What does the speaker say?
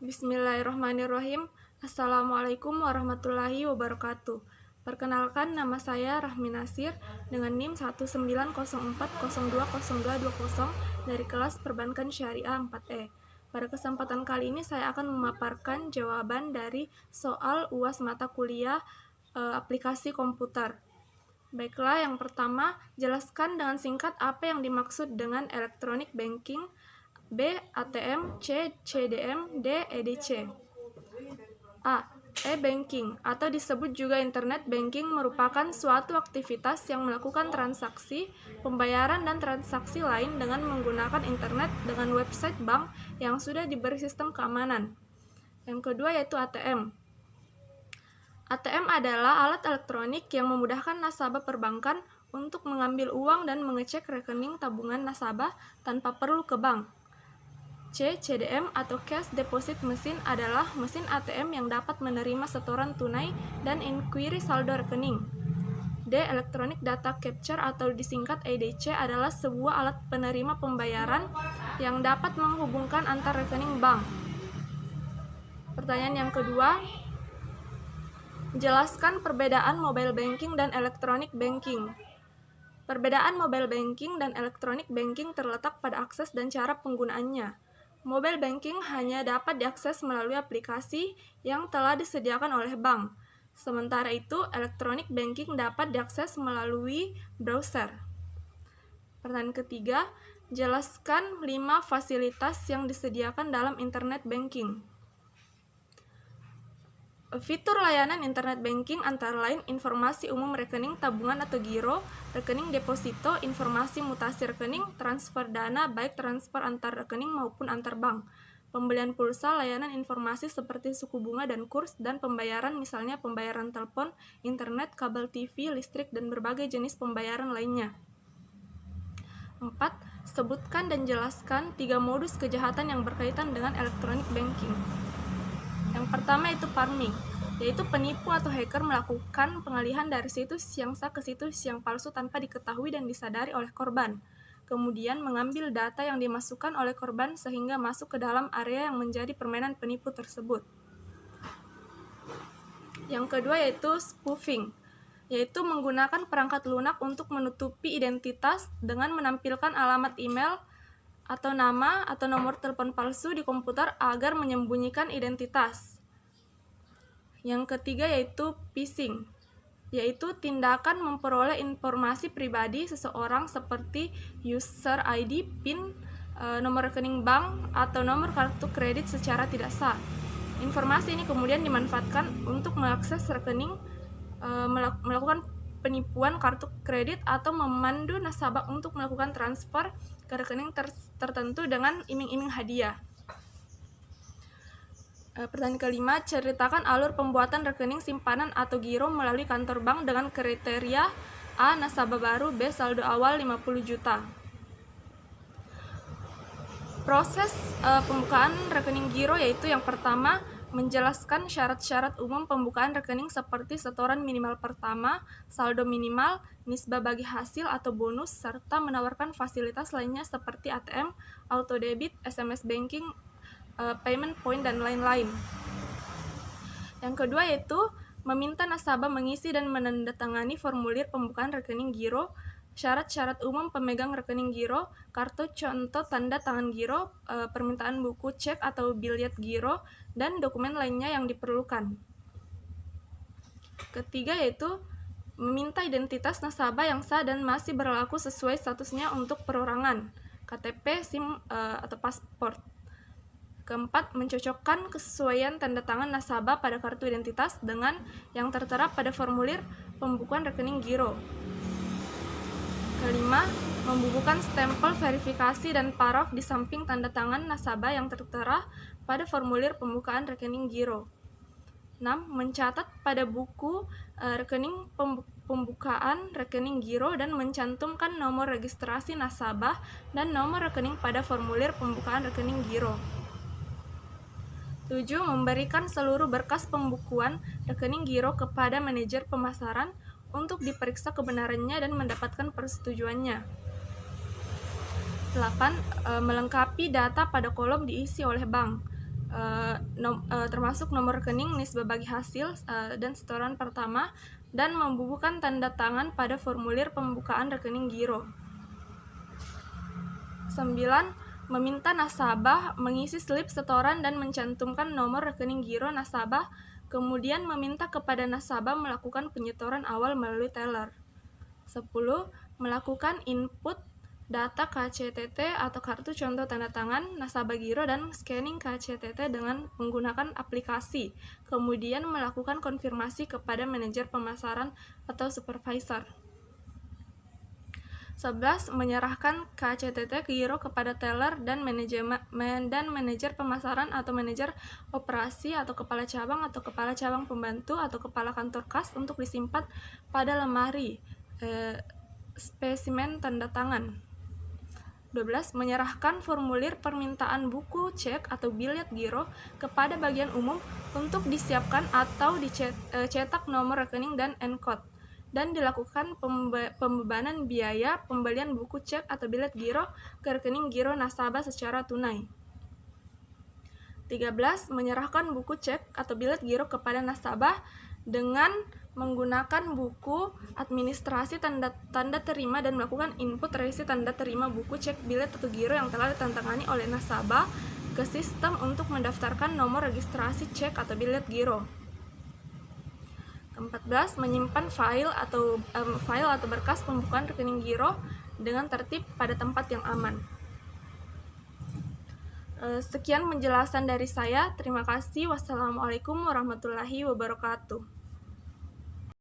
Bismillahirrahmanirrahim. Assalamualaikum warahmatullahi wabarakatuh. Perkenalkan, nama saya Rahmi Nasir dengan NIM 190402020 dari kelas Perbankan Syariah 4E. Pada kesempatan kali ini saya akan memaparkan jawaban dari soal UAS mata kuliah aplikasi komputer. Baiklah, yang pertama, jelaskan dengan singkat apa yang dimaksud dengan electronic banking. B. ATM. C. CDM. D. EDC. A. E-banking atau disebut juga internet banking merupakan suatu aktivitas yang melakukan transaksi, pembayaran, dan transaksi lain dengan menggunakan internet dengan website bank yang sudah diberi sistem keamanan. Yang kedua yaitu ATM. ATM adalah alat elektronik yang memudahkan nasabah perbankan untuk mengambil uang dan mengecek rekening tabungan nasabah tanpa perlu ke bank. C. CDM atau Cash Deposit Machine adalah mesin ATM yang dapat menerima setoran tunai dan inquiry saldo rekening. D. Electronic Data Capture atau disingkat EDC adalah sebuah alat penerima pembayaran yang dapat menghubungkan antar rekening bank. Pertanyaan yang kedua, jelaskan perbedaan mobile banking dan electronic banking. Perbedaan mobile banking dan electronic banking terletak pada akses dan cara penggunaannya. Mobile banking hanya dapat diakses melalui aplikasi yang telah disediakan oleh bank. Sementara itu, electronic banking dapat diakses melalui browser. Pertanyaan ketiga, jelaskan 5 fasilitas yang disediakan dalam internet banking. Fitur layanan internet banking antara lain informasi umum rekening tabungan atau giro, rekening deposito, informasi mutasi rekening, transfer dana baik transfer antar rekening maupun antar bank, pembelian pulsa, layanan informasi seperti suku bunga dan kurs, dan pembayaran misalnya pembayaran telepon, internet, kabel TV, listrik, dan berbagai jenis pembayaran lainnya. 4. Sebutkan dan jelaskan 3 modus kejahatan yang berkaitan dengan electronic banking. Yang pertama itu pharming, yaitu penipu atau hacker melakukan pengalihan dari situs yang sah ke situs yang palsu tanpa diketahui dan disadari oleh korban. Kemudian mengambil data yang dimasukkan oleh korban sehingga masuk ke dalam area yang menjadi permainan penipu tersebut. Yang kedua yaitu spoofing, yaitu menggunakan perangkat lunak untuk menutupi identitas dengan menampilkan alamat email atau nama atau nomor telepon palsu di komputer agar menyembunyikan identitas. Yang ketiga yaitu phishing, yaitu tindakan memperoleh informasi pribadi seseorang seperti user ID, PIN, nomor rekening bank, atau nomor kartu kredit secara tidak sah. Informasi ini kemudian dimanfaatkan untuk mengakses rekening, melakukan penipuan kartu kredit atau memandu nasabah untuk melakukan transfer ke rekening tertentu dengan iming-iming hadiah. Pertanyaan kelima, ceritakan alur pembuatan rekening simpanan atau giro melalui kantor bank dengan kriteria A. Nasabah baru, B. Saldo awal 50 juta. Proses pembukaan rekening giro yaitu yang pertama, menjelaskan syarat-syarat umum pembukaan rekening seperti setoran minimal pertama, saldo minimal, nisbah bagi hasil atau bonus, serta menawarkan fasilitas lainnya seperti ATM, auto debit, SMS banking, payment point, dan lain-lain. Yang kedua yaitu meminta nasabah mengisi dan menandatangani formulir pembukaan rekening giro, syarat-syarat umum pemegang rekening giro, kartu contoh tanda tangan giro, permintaan buku cek atau biljet giro, dan dokumen lainnya yang diperlukan. Ketiga yaitu meminta identitas nasabah yang sah dan masih berlaku sesuai statusnya untuk perorangan, KTP, SIM, atau paspor. Keempat, mencocokkan kesesuaian tanda tangan nasabah pada kartu identitas dengan yang tertera pada formulir pembukuan rekening giro. Kelima, membubuhkan stempel verifikasi dan paraf di samping tanda tangan nasabah yang tertera pada formulir pembukaan rekening giro. 6. Mencatat pada buku rekening pembukaan rekening giro dan mencantumkan nomor registrasi nasabah dan nomor rekening pada formulir pembukaan rekening giro. 7. Memberikan seluruh berkas pembukuan rekening giro kepada manajer pemasaran untuk diperiksa kebenarannya dan mendapatkan persetujuannya. 8. Melengkapi data pada kolom diisi oleh bank. 9. termasuk nomor rekening, nisbah bagi hasil, dan setoran pertama, dan membubuhkan tanda tangan pada formulir pembukaan rekening giro. 9. Meminta nasabah mengisi slip setoran dan mencantumkan nomor rekening giro nasabah, kemudian meminta kepada nasabah melakukan penyetoran awal melalui teller. 10. Melakukan input data KCTT atau kartu contoh tanda tangan nasabah giro dan scanning KCTT dengan menggunakan aplikasi, kemudian melakukan konfirmasi kepada manajer pemasaran atau supervisor. 11. Menyerahkan KCTT giro kepada teller dan manajer pemasaran atau manajer operasi atau kepala cabang pembantu atau kepala kantor kas untuk disimpan pada lemari spesimen tanda tangan. 12. Menyerahkan formulir permintaan buku cek atau bilet giro kepada bagian umum untuk disiapkan atau dicetak nomor rekening dan encode, dan dilakukan pembebanan biaya pembelian buku cek atau bilet giro ke rekening giro nasabah secara tunai. 13. Menyerahkan buku cek atau bilet giro kepada nasabah dengan menggunakan buku administrasi tanda terima dan melakukan input resi tanda terima buku cek, bilet, atau giro yang telah ditandatangani oleh nasabah ke sistem untuk mendaftarkan nomor registrasi cek atau bilet giro. 14. Menyimpan file atau berkas pembukaan rekening giro dengan tertib pada tempat yang aman. Sekian penjelasan dari saya. Terima kasih. Wassalamualaikum warahmatullahi wabarakatuh.